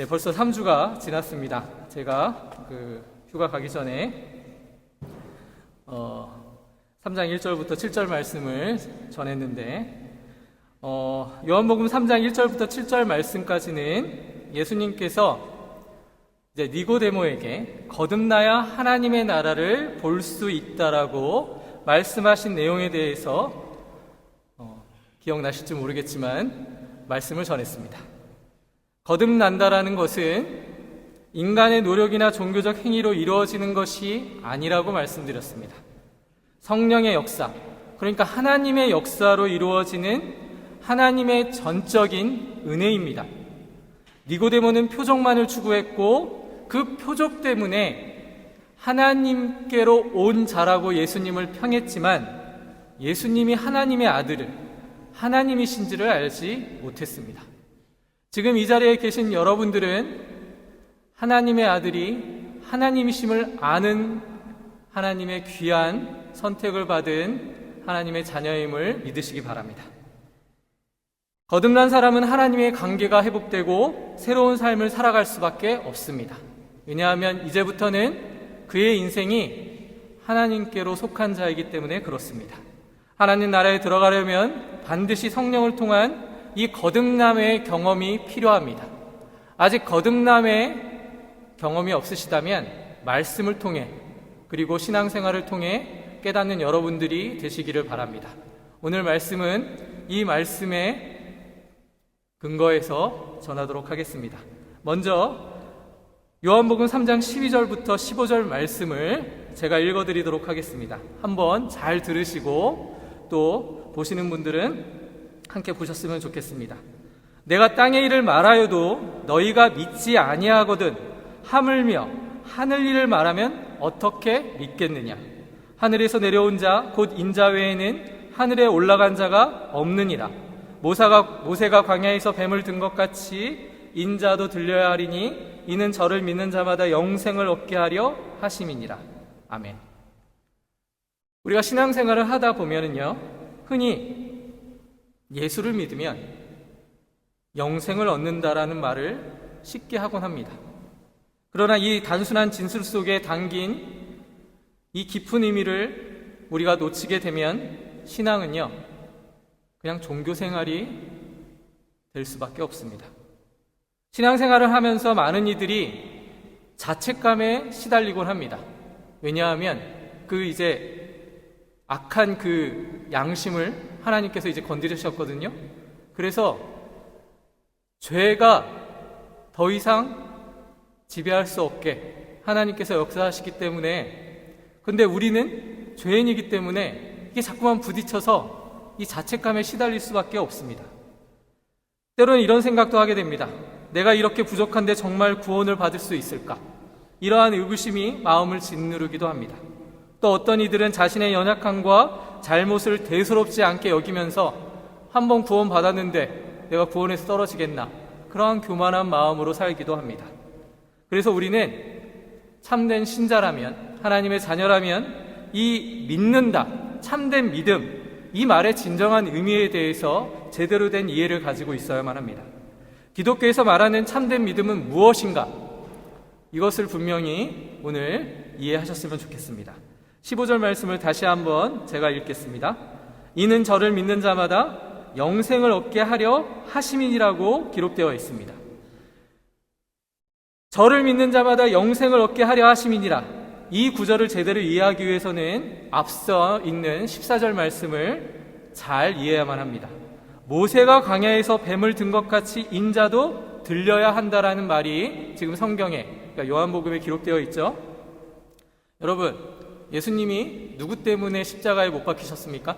네, 벌써 3주가 지났습니다. 제가 휴가 가기 전에 3장 1절부터 7절 말씀을 전했는데 요한복음 3장 1절부터 7절 말씀까지는 예수님께서 이제 니고데모에게 거듭나야 하나님의 나라를 볼 수 있다라고 말씀하신 내용에 대해서 기억나실지 모르겠지만 말씀을 전했습니다. 거듭난다라는 것은 인간의 노력이나 종교적 행위로 이루어지는 것이 아니라고 말씀드렸습니다. 성령의 역사, 그러니까 하나님의 역사로 이루어지는 하나님의 전적인 은혜입니다. 니고데모는 표적만을 추구했고 그 표적 때문에 하나님께로 온 자라고 예수님을 평했지만 예수님이 하나님의 아들을 하나님이신지를 알지 못했습니다. 지금 이 자리에 계신 여러분들은 하나님의 아들이 하나님이심을 아는 하나님의 귀한 선택을 받은 하나님의 자녀임을 믿으시기 바랍니다. 거듭난 사람은 하나님의 관계가 회복되고 새로운 삶을 살아갈 수밖에 없습니다. 왜냐하면 이제부터는 그의 인생이 하나님께로 속한 자이기 때문에 그렇습니다. 하나님 나라에 들어가려면 반드시 성령을 통한 이 거듭남의 경험이 필요합니다. 아직 거듭남의 경험이 없으시다면 말씀을 통해 그리고 신앙생활을 통해 깨닫는 여러분들이 되시기를 바랍니다. 오늘 말씀은 이 말씀에 근거해서 전하도록 하겠습니다. 먼저 요한복음 3장 12절부터 15절 말씀을 제가 읽어드리도록 하겠습니다. 한번 잘 들으시고 또 보시는 분들은 함께 보셨으면 좋겠습니다. 내가 땅의 일을 말하여도 너희가 믿지 아니하거든 하물며 하늘 일을 말하면 어떻게 믿겠느냐. 하늘에서 내려온 자 곧 인자 외에는 하늘에 올라간 자가 없느니라. 모세가 광야에서 뱀을 든 것 같이 인자도 들려야 하리니 이는 저를 믿는 자마다 영생을 얻게 하려 하심이니라. 아멘. 우리가 신앙생활을 하다 보면은요, 흔히 예수를 믿으면 영생을 얻는다라는 말을 쉽게 하곤 합니다. 그러나 이 단순한 진술 속에 담긴 이 깊은 의미를 우리가 놓치게 되면 신앙은요, 그냥 종교생활이 될 수밖에 없습니다. 신앙생활을 하면서 많은 이들이 자책감에 시달리곤 합니다. 왜냐하면 악한 그 양심을 하나님께서 이제 건드리셨거든요. 그래서 죄가 더 이상 지배할 수 없게 하나님께서 역사하시기 때문에, 근데 우리는 죄인이기 때문에 이게 자꾸만 부딪혀서 이 자책감에 시달릴 수밖에 없습니다. 때로는 이런 생각도 하게 됩니다. 내가 이렇게 부족한데 정말 구원을 받을 수 있을까? 이러한 의구심이 마음을 짓누르기도 합니다. 또 어떤 이들은 자신의 연약함과 잘못을 대수롭지 않게 여기면서 한번 구원 받았는데 내가 구원에서 떨어지겠나, 그러한 교만한 마음으로 살기도 합니다. 그래서 우리는 참된 신자라면, 하나님의 자녀라면 이 믿는다, 참된 믿음, 이 말의 진정한 의미에 대해서 제대로 된 이해를 가지고 있어야만 합니다. 기독교에서 말하는 참된 믿음은 무엇인가? 이것을 분명히 오늘 이해하셨으면 좋겠습니다. 15절 말씀을 다시 한번 제가 읽겠습니다. 이는 저를 믿는 자마다 영생을 얻게 하려 하심이라고 기록되어 있습니다. 저를 믿는 자마다 영생을 얻게 하려 하심이니라. 이 구절을 제대로 이해하기 위해서는 앞서 있는 14절 말씀을 잘 이해해야만 합니다. 모세가 광야에서 뱀을 든 것 같이 인자도 들려야 한다라는 말이 지금 성경에, 그러니까 요한복음에 기록되어 있죠. 여러분, 예수님이 누구 때문에 십자가에 못 박히셨습니까?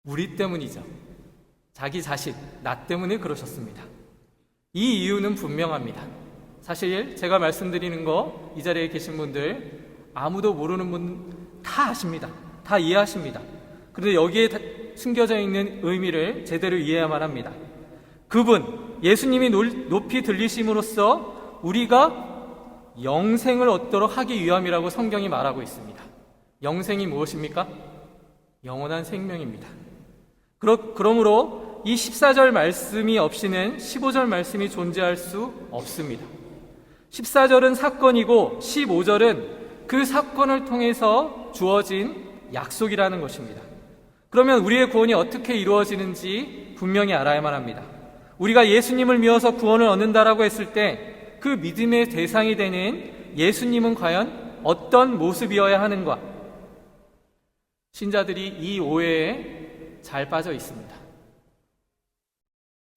우리 때문이죠. 자기 자신, 나 때문에 그러셨습니다. 이 이유는 분명합니다. 사실 제가 말씀드리는 거 이 자리에 계신 분들 아무도 모르는 분 다 아십니다. 다 이해하십니다. 그런데 여기에 숨겨져 있는 의미를 제대로 이해해야만 합니다. 그분, 예수님이 높이 들리심으로써 우리가 영생을 얻도록 하기 위함이라고 성경이 말하고 있습니다. 영생이 무엇입니까? 영원한 생명입니다. 그러므로 이 14절 말씀이 없이는 15절 말씀이 존재할 수 없습니다. 14절은 사건이고 15절은 그 사건을 통해서 주어진 약속이라는 것입니다. 그러면 우리의 구원이 어떻게 이루어지는지 분명히 알아야만 합니다. 우리가 예수님을 믿어서 구원을 얻는다라고 했을 때 그 믿음의 대상이 되는 예수님은 과연 어떤 모습이어야 하는가? 신자들이 이 오해에 잘 빠져 있습니다.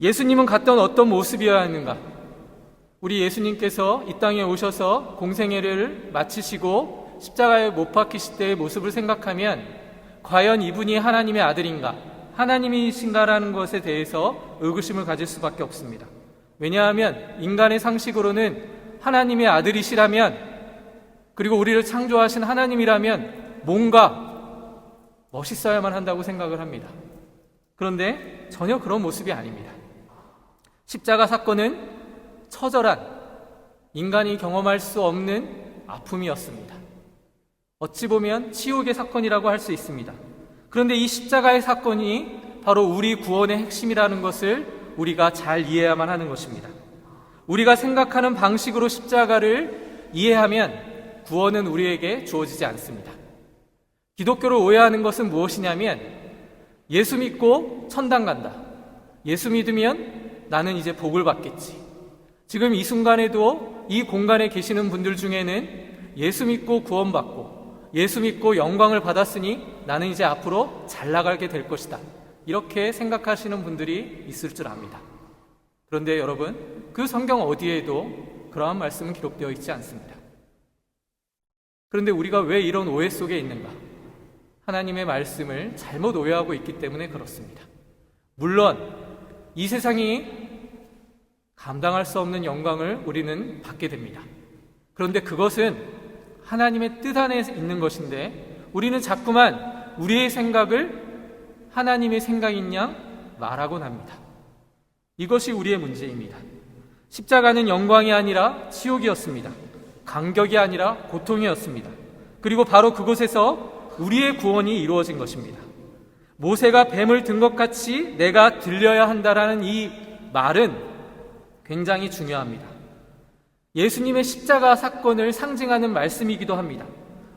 예수님은 갔던 어떤 모습이어야 하는가? 우리 예수님께서 이 땅에 오셔서 공생애를 마치시고 십자가에 못 박히실 때의 모습을 생각하면 과연 이분이 하나님의 아들인가? 하나님이신가라는 것에 대해서 의구심을 가질 수밖에 없습니다. 왜냐하면 인간의 상식으로는 하나님의 아들이시라면, 그리고 우리를 창조하신 하나님이라면 뭔가 멋있어야만 한다고 생각을 합니다. 그런데 전혀 그런 모습이 아닙니다. 십자가 사건은 처절한, 인간이 경험할 수 없는 아픔이었습니다. 어찌 보면 치욕의 사건이라고 할 수 있습니다. 그런데 이 십자가의 사건이 바로 우리 구원의 핵심이라는 것을 우리가 잘 이해해야만 하는 것입니다. 우리가 생각하는 방식으로 십자가를 이해하면 구원은 우리에게 주어지지 않습니다. 기독교를 오해하는 것은 무엇이냐면, 예수 믿고 천당 간다, 예수 믿으면 나는 이제 복을 받겠지. 지금 이 순간에도 이 공간에 계시는 분들 중에는 예수 믿고 구원받고 예수 믿고 영광을 받았으니 나는 이제 앞으로 잘 나가게 될 것이다, 이렇게 생각하시는 분들이 있을 줄 압니다. 그런데 여러분, 그 성경 어디에도 그러한 말씀은 기록되어 있지 않습니다. 그런데 우리가 왜 이런 오해 속에 있는가? 하나님의 말씀을 잘못 오해하고 있기 때문에 그렇습니다. 물론 이 세상이 감당할 수 없는 영광을 우리는 받게 됩니다. 그런데 그것은 하나님의 뜻 안에 있는 것인데 우리는 자꾸만 우리의 생각을 하나님의 생각인 양 말하곤 합니다. 이것이 우리의 문제입니다. 십자가는 영광이 아니라 치욕이었습니다. 간격이 아니라 고통이었습니다. 그리고 바로 그곳에서 우리의 구원이 이루어진 것입니다. 모세가 뱀을 든 것 같이 내가 들려야 한다라는 이 말은 굉장히 중요합니다. 예수님의 십자가 사건을 상징하는 말씀이기도 합니다.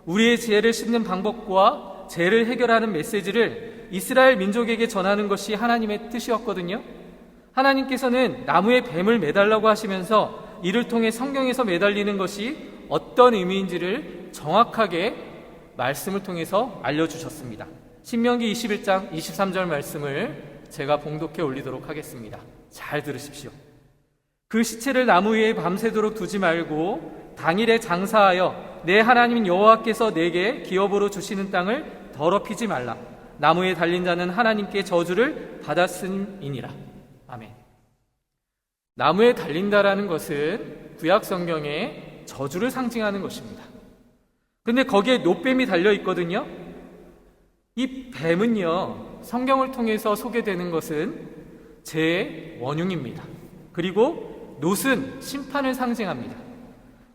우리의 죄를 씻는 방법과 죄를 해결하는 메시지를 이스라엘 민족에게 전하는 것이 하나님의 뜻이었거든요. 하나님께서는 나무에 뱀을 매달라고 하시면서 이를 통해 성경에서 매달리는 것이 어떤 의미인지를 정확하게 말씀을 통해서 알려주셨습니다. 신명기 21장 23절 말씀을 제가 봉독해 올리도록 하겠습니다. 잘 들으십시오. 그 시체를 나무 위에 밤새도록 두지 말고 당일에 장사하여 내 하나님 여호와께서 내게 기업으로 주시는 땅을 더럽히지 말라. 나무에 달린 자는 하나님께 저주를 받았음이니라. 아멘. 나무에 달린다라는 것은 구약 성경에 저주를 상징하는 것입니다. 근데 거기에 노뱀이 달려 있거든요. 이 뱀은요, 성경을 통해서 소개되는 것은 죄의 원흉입니다. 그리고 놋은 심판을 상징합니다.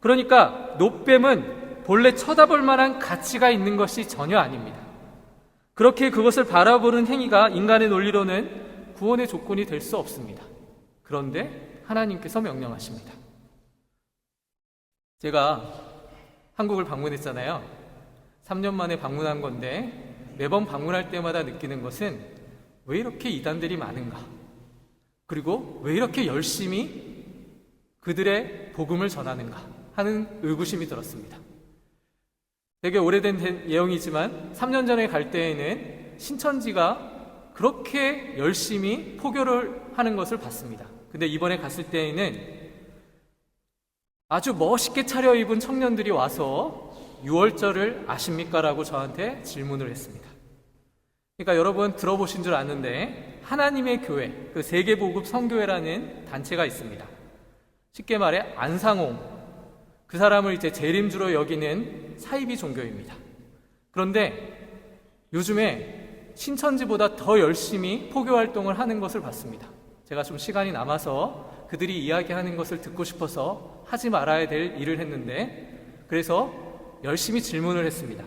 그러니까 노뱀은 본래 쳐다볼 만한 가치가 있는 것이 전혀 아닙니다. 그렇게 그것을 바라보는 행위가 인간의 논리로는 구원의 조건이 될 수 없습니다. 그런데 하나님께서 명령하십니다. 제가 한국을 방문했잖아요. 3년 만에 방문한 건데 매번 방문할 때마다 느끼는 것은 왜 이렇게 이단들이 많은가? 그리고 왜 이렇게 열심히 그들의 복음을 전하는가 하는 의구심이 들었습니다. 되게 오래된 예언이지만 3년 전에 갈 때에는 신천지가 그렇게 열심히 포교를 하는 것을 봤습니다. 근데 이번에 갔을 때에는 아주 멋있게 차려입은 청년들이 와서 6월절을 아십니까? 라고 저한테 질문을 했습니다. 그러니까 여러분 들어보신 줄 아는데 하나님의 교회, 그 세계보급 선교회라는 단체가 있습니다. 쉽게 말해 안상홍, 그 사람을 이제 재림주로 여기는 사이비 종교입니다. 그런데 요즘에 신천지보다 더 열심히 포교 활동을 하는 것을 봤습니다. 제가 좀 시간이 남아서 그들이 이야기하는 것을 듣고 싶어서 하지 말아야 될 일을 했는데, 그래서 열심히 질문을 했습니다.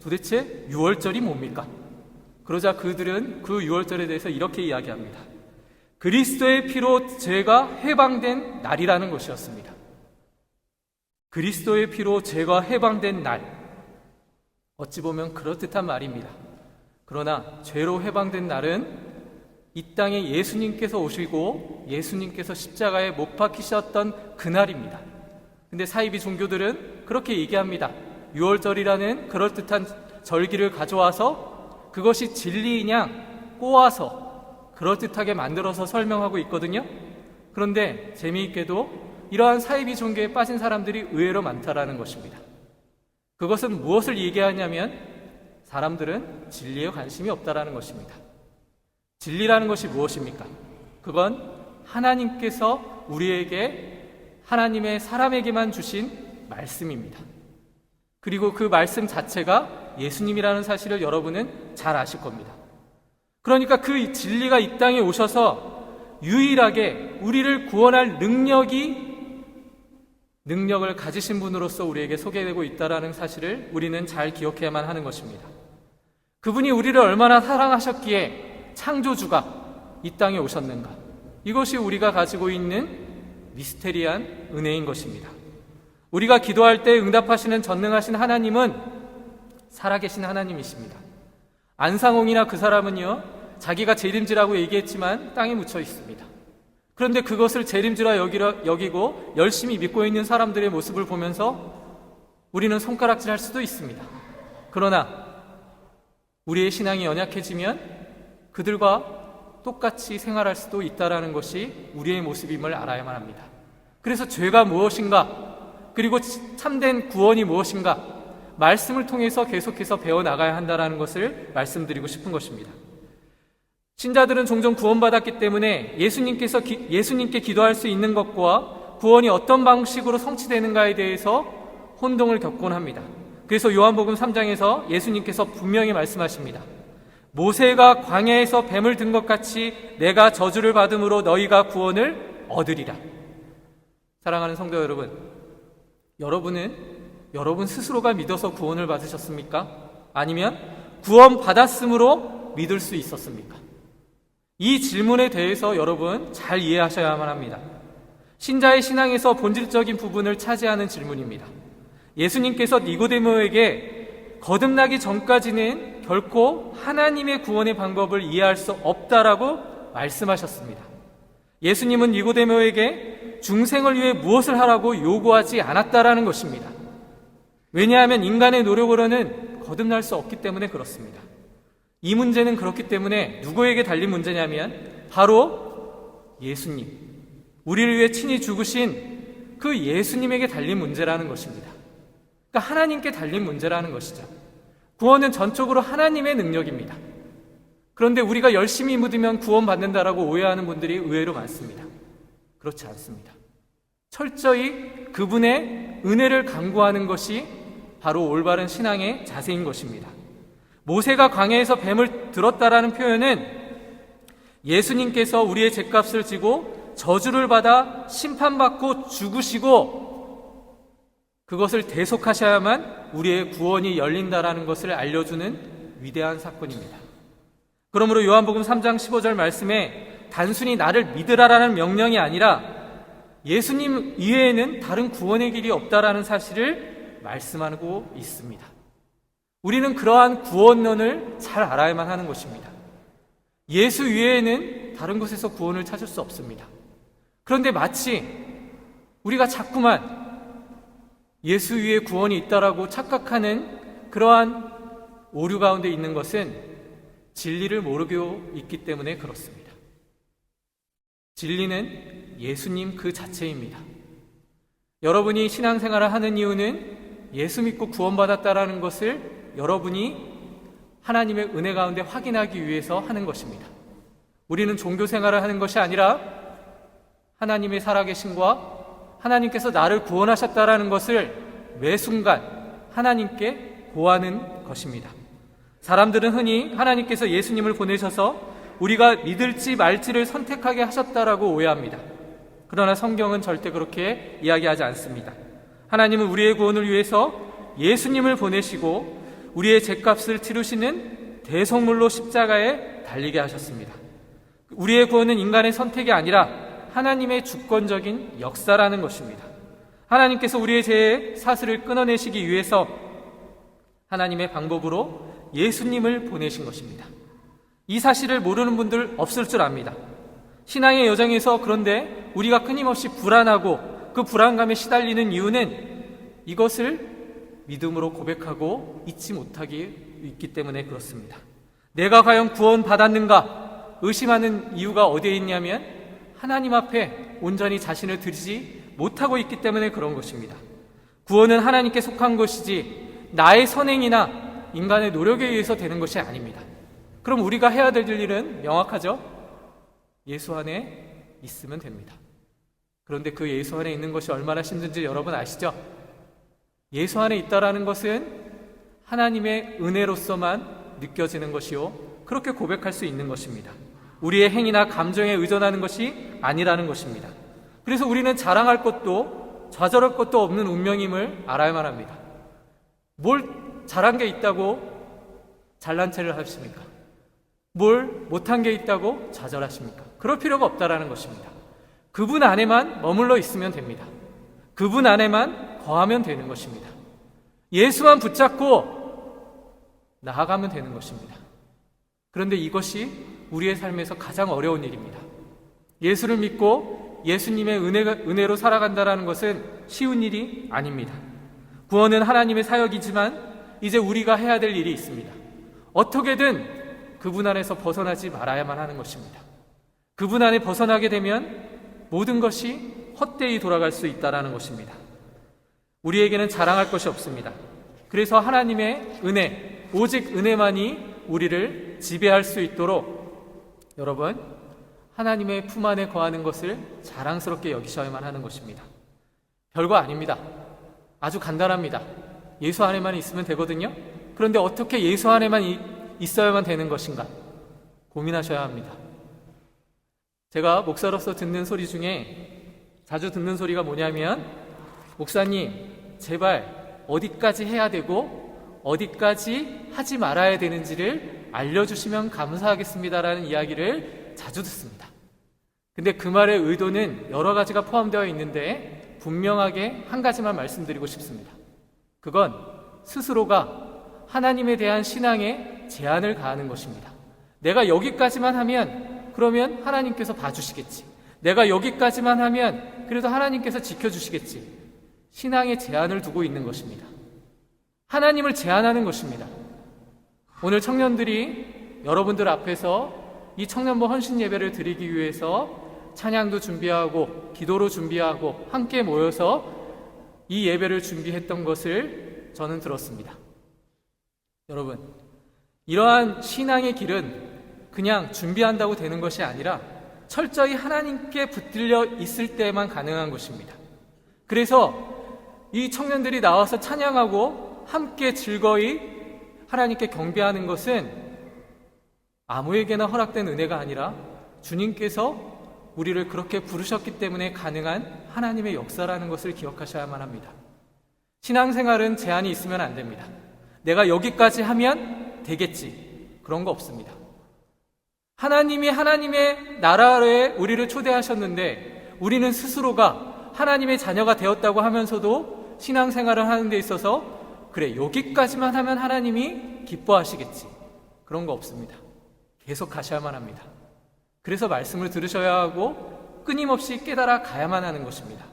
도대체 6월절이 뭡니까? 그러자 그들은 그 6월절에 대해서 이렇게 이야기합니다. 그리스도의 피로 죄가 해방된 날이라는 것이었습니다. 그리스도의 피로 죄가 해방된 날, 어찌 보면 그럴듯한 말입니다. 그러나 죄로 해방된 날은 이 땅에 예수님께서 오시고 예수님께서 십자가에 못 박히셨던 그날입니다. 근데 사이비 종교들은 그렇게 얘기합니다. 유월절이라는 그럴듯한 절기를 가져와서 그것이 진리인 양 꼬아서 그럴듯하게 만들어서 설명하고 있거든요. 그런데 재미있게도 이러한 사이비 종교에 빠진 사람들이 의외로 많다라는 것입니다. 그것은 무엇을 얘기하냐면 사람들은 진리에 관심이 없다라는 것입니다. 진리라는 것이 무엇입니까? 그건 하나님께서 우리에게 하나님의 사람에게만 주신 말씀입니다. 그리고 그 말씀 자체가 예수님이라는 사실을 여러분은 잘 아실 겁니다. 그러니까 그 진리가 이 땅에 오셔서 유일하게 우리를 구원할 능력을 가지신 분으로서 우리에게 소개되고 있다는 사실을 우리는 잘 기억해야만 하는 것입니다. 그분이 우리를 얼마나 사랑하셨기에 창조주가 이 땅에 오셨는가? 이것이 우리가 가지고 있는 미스테리한 은혜인 것입니다. 우리가 기도할 때 응답하시는 전능하신 하나님은 살아계신 하나님이십니다. 안상홍이나 그 사람은요, 자기가 재림지라고 얘기했지만 땅에 묻혀 있습니다. 그런데 그것을 재림지라 여기고 열심히 믿고 있는 사람들의 모습을 보면서 우리는 손가락질할 수도 있습니다. 그러나 우리의 신앙이 연약해지면 그들과 똑같이 생활할 수도 있다는 것이 우리의 모습임을 알아야만 합니다. 그래서 죄가 무엇인가, 그리고 참된 구원이 무엇인가, 말씀을 통해서 계속해서 배워나가야 한다는 것을 말씀드리고 싶은 것입니다. 신자들은 종종 구원받았기 때문에 예수님께 기도할 수 있는 것과 구원이 어떤 방식으로 성취되는가에 대해서 혼동을 겪곤 합니다. 그래서 요한복음 3장에서 예수님께서 분명히 말씀하십니다. 모세가 광야에서 뱀을 든 것 같이 내가 저주를 받음으로 너희가 구원을 얻으리라. 사랑하는 성도 여러분, 여러분은 여러분 스스로가 믿어서 구원을 받으셨습니까? 아니면 구원 받았으므로 믿을 수 있었습니까? 이 질문에 대해서 여러분 잘 이해하셔야만 합니다. 신자의 신앙에서 본질적인 부분을 차지하는 질문입니다. 예수님께서 니고데모에게 거듭나기 전까지는 결코 하나님의 구원의 방법을 이해할 수 없다라고 말씀하셨습니다. 예수님은 니고데모에게 중생을 위해 무엇을 하라고 요구하지 않았다라는 것입니다. 왜냐하면 인간의 노력으로는 거듭날 수 없기 때문에 그렇습니다. 이 문제는 그렇기 때문에 누구에게 달린 문제냐면 바로 예수님, 우리를 위해 친히 죽으신 그 예수님에게 달린 문제라는 것입니다. 그러니까 하나님께 달린 문제라는 것이죠. 구원은 전적으로 하나님의 능력입니다. 그런데 우리가 열심히 믿으면 구원받는다라고 오해하는 분들이 의외로 많습니다. 그렇지 않습니다. 철저히 그분의 은혜를 간구하는 것이 바로 올바른 신앙의 자세인 것입니다. 모세가 광야에서 뱀을 들었다라는 표현은 예수님께서 우리의 죗값을 지고 저주를 받아 심판받고 죽으시고 그것을 대속하셔야만 우리의 구원이 열린다라는 것을 알려주는 위대한 사건입니다. 그러므로 요한복음 3장 15절 말씀에 단순히 나를 믿으라라는 명령이 아니라 예수님 이외에는 다른 구원의 길이 없다라는 사실을 말씀하고 있습니다. 우리는 그러한 구원론을 잘 알아야만 하는 것입니다. 예수 외에는 다른 곳에서 구원을 찾을 수 없습니다. 그런데 마치 우리가 자꾸만 예수 위에 구원이 있다라고 착각하는 그러한 오류 가운데 있는 것은 진리를 모르고 있기 때문에 그렇습니다. 진리는 예수님 그 자체입니다. 여러분이 신앙생활을 하는 이유는 예수 믿고 구원받았다라는 것을 여러분이 하나님의 은혜 가운데 확인하기 위해서 하는 것입니다. 우리는 종교 생활을 하는 것이 아니라 하나님의 살아계심과 하나님께서 나를 구원하셨다라는 것을 매 순간 하나님께 고하는 것입니다. 사람들은 흔히 하나님께서 예수님을 보내셔서 우리가 믿을지 말지를 선택하게 하셨다라고 오해합니다. 그러나 성경은 절대 그렇게 이야기하지 않습니다. 하나님은 우리의 구원을 위해서 예수님을 보내시고 우리의 죗값을 치르시는 대속물로 십자가에 달리게 하셨습니다. 우리의 구원은 인간의 선택이 아니라 하나님의 주권적인 역사라는 것입니다. 하나님께서 우리의 죄의 사슬을 끊어내시기 위해서 하나님의 방법으로 예수님을 보내신 것입니다. 이 사실을 모르는 분들 없을 줄 압니다. 신앙의 여정에서 그런데 우리가 끊임없이 불안하고 그 불안감에 시달리는 이유는 이것을 믿음으로 고백하고 잊지 못하기 있기 때문에 그렇습니다. 내가 과연 구원받았는가 의심하는 이유가 어디에 있냐면 하나님 앞에 온전히 자신을 드리지 못하고 있기 때문에 그런 것입니다. 구원은 하나님께 속한 것이지 나의 선행이나 인간의 노력에 의해서 되는 것이 아닙니다. 그럼 우리가 해야 될 일은 명확하죠? 예수 안에 있으면 됩니다. 그런데 그 예수 안에 있는 것이 얼마나 힘든지 여러분 아시죠? 예수 안에 있다라는 것은 하나님의 은혜로서만 느껴지는 것이요, 그렇게 고백할 수 있는 것입니다. 우리의 행위나 감정에 의존하는 것이 아니라는 것입니다. 그래서 우리는 자랑할 것도 좌절할 것도 없는 운명임을 알아야만 합니다. 뭘 잘한 게 있다고 잘난 체를 하십니까? 뭘 못한 게 있다고 좌절하십니까? 그럴 필요가 없다라는 것입니다. 그분 안에만 머물러 있으면 됩니다. 그분 안에만 거하면 되는 것입니다. 예수만 붙잡고 나아가면 되는 것입니다. 그런데 이것이 우리의 삶에서 가장 어려운 일입니다. 예수를 믿고 예수님의 은혜로 살아간다는 것은 쉬운 일이 아닙니다. 구원은 하나님의 사역이지만 이제 우리가 해야 될 일이 있습니다. 어떻게든 그분 안에서 벗어나지 말아야만 하는 것입니다. 그분 안에 벗어나게 되면 모든 것이 헛되이 돌아갈 수 있다는 것입니다. 우리에게는 자랑할 것이 없습니다. 그래서 하나님의 은혜, 오직 은혜만이 우리를 지배할 수 있도록 여러분, 하나님의 품 안에 거하는 것을 자랑스럽게 여기셔야만 하는 것입니다. 별거 아닙니다. 아주 간단합니다. 예수 안에만 있으면 되거든요. 그런데 어떻게 예수 안에만 있어야만 되는 것인가 고민하셔야 합니다. 제가 목사로서 듣는 소리 중에 자주 듣는 소리가 뭐냐면, 목사님 제발 어디까지 해야 되고 어디까지 하지 말아야 되는지를 알려주시면 감사하겠습니다라는 이야기를 자주 듣습니다. 근데 그 말의 의도는 여러 가지가 포함되어 있는데 분명하게 한 가지만 말씀드리고 싶습니다. 그건 스스로가 하나님에 대한 신앙에 제한을 가하는 것입니다. 내가 여기까지만 하면 그러면 하나님께서 봐주시겠지. 내가 여기까지만 하면 그래도 하나님께서 지켜주시겠지. 신앙에 제한을 두고 있는 것입니다. 하나님을 제한하는 것입니다. 오늘 청년들이 여러분들 앞에서 이 청년부 헌신 예배를 드리기 위해서 찬양도 준비하고 기도로 준비하고 함께 모여서 이 예배를 준비했던 것을 저는 들었습니다. 여러분, 이러한 신앙의 길은 그냥 준비한다고 되는 것이 아니라 철저히 하나님께 붙들려 있을 때만 가능한 것입니다. 그래서 이 청년들이 나와서 찬양하고 함께 즐거이 하나님께 경배하는 것은 아무에게나 허락된 은혜가 아니라 주님께서 우리를 그렇게 부르셨기 때문에 가능한 하나님의 역사라는 것을 기억하셔야만 합니다. 신앙생활은 제한이 있으면 안 됩니다. 내가 여기까지 하면 되겠지, 그런 거 없습니다. 하나님이 하나님의 나라에 우리를 초대하셨는데 우리는 스스로가 하나님의 자녀가 되었다고 하면서도 신앙생활을 하는 데 있어서 그래 여기까지만 하면 하나님이 기뻐하시겠지, 그런 거 없습니다. 계속 가셔야만 합니다. 그래서 말씀을 들으셔야 하고 끊임없이 깨달아 가야만 하는 것입니다.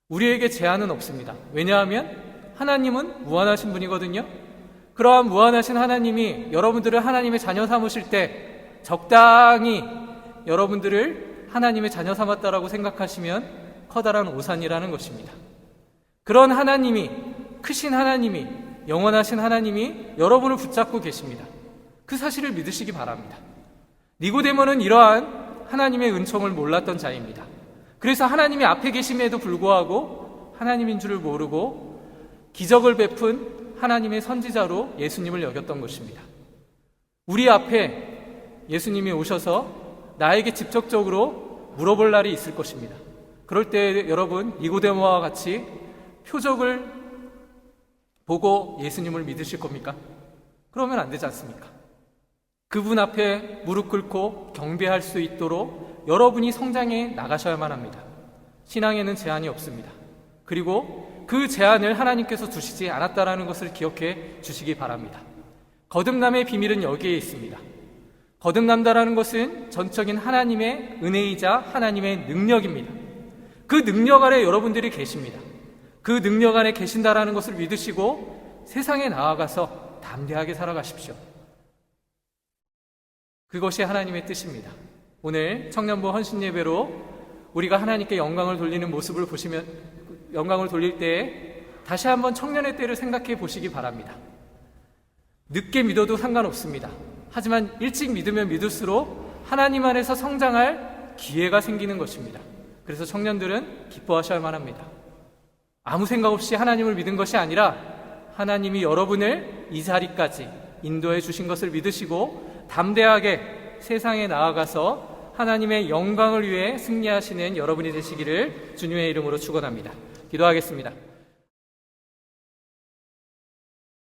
우리에게 제한은 없습니다. 왜냐하면 하나님은 무한하신 분이거든요. 그러한 무한하신 하나님이 여러분들을 하나님의 자녀 삼으실 때 적당히 여러분들을 하나님의 자녀 삼았다라고 생각하시면 커다란 오산이라는 것입니다. 그런 하나님이, 크신 하나님이, 영원하신 하나님이 여러분을 붙잡고 계십니다. 그 사실을 믿으시기 바랍니다. 니고데모는 이러한 하나님의 은총을 몰랐던 자입니다. 그래서 하나님이 앞에 계심에도 불구하고 하나님인 줄을 모르고 기적을 베푼 하나님의 선지자로 예수님을 여겼던 것입니다. 우리 앞에 예수님이 오셔서 나에게 직접적으로 물어볼 날이 있을 것입니다. 그럴 때 여러분, 니고데모와 같이 표적을 보고 예수님을 믿으실 겁니까? 그러면 안 되지 않습니까? 그분 앞에 무릎 꿇고 경배할 수 있도록 여러분이 성장해 나가셔야만 합니다. 신앙에는 제한이 없습니다. 그리고 그 제한을 하나님께서 두시지 않았다라는 것을 기억해 주시기 바랍니다. 거듭남의 비밀은 여기에 있습니다. 거듭난다라는 것은 전적인 하나님의 은혜이자 하나님의 능력입니다. 그 능력 아래 여러분들이 계십니다. 그 능력 안에 계신다라는 것을 믿으시고 세상에 나아가서 담대하게 살아가십시오. 그것이 하나님의 뜻입니다. 오늘 청년부 헌신예배로 우리가 하나님께 영광을 돌리는 모습을 보시면, 영광을 돌릴 때 다시 한번 청년의 때를 생각해 보시기 바랍니다. 늦게 믿어도 상관없습니다. 하지만 일찍 믿으면 믿을수록 하나님 안에서 성장할 기회가 생기는 것입니다. 그래서 청년들은 기뻐하셔야 합니다. 아무 생각 없이 하나님을 믿은 것이 아니라 하나님이 여러분을 이 자리까지 인도해 주신 것을 믿으시고 담대하게 세상에 나아가서 하나님의 영광을 위해 승리하시는 여러분이 되시기를 주님의 이름으로 축원합니다. 기도하겠습니다.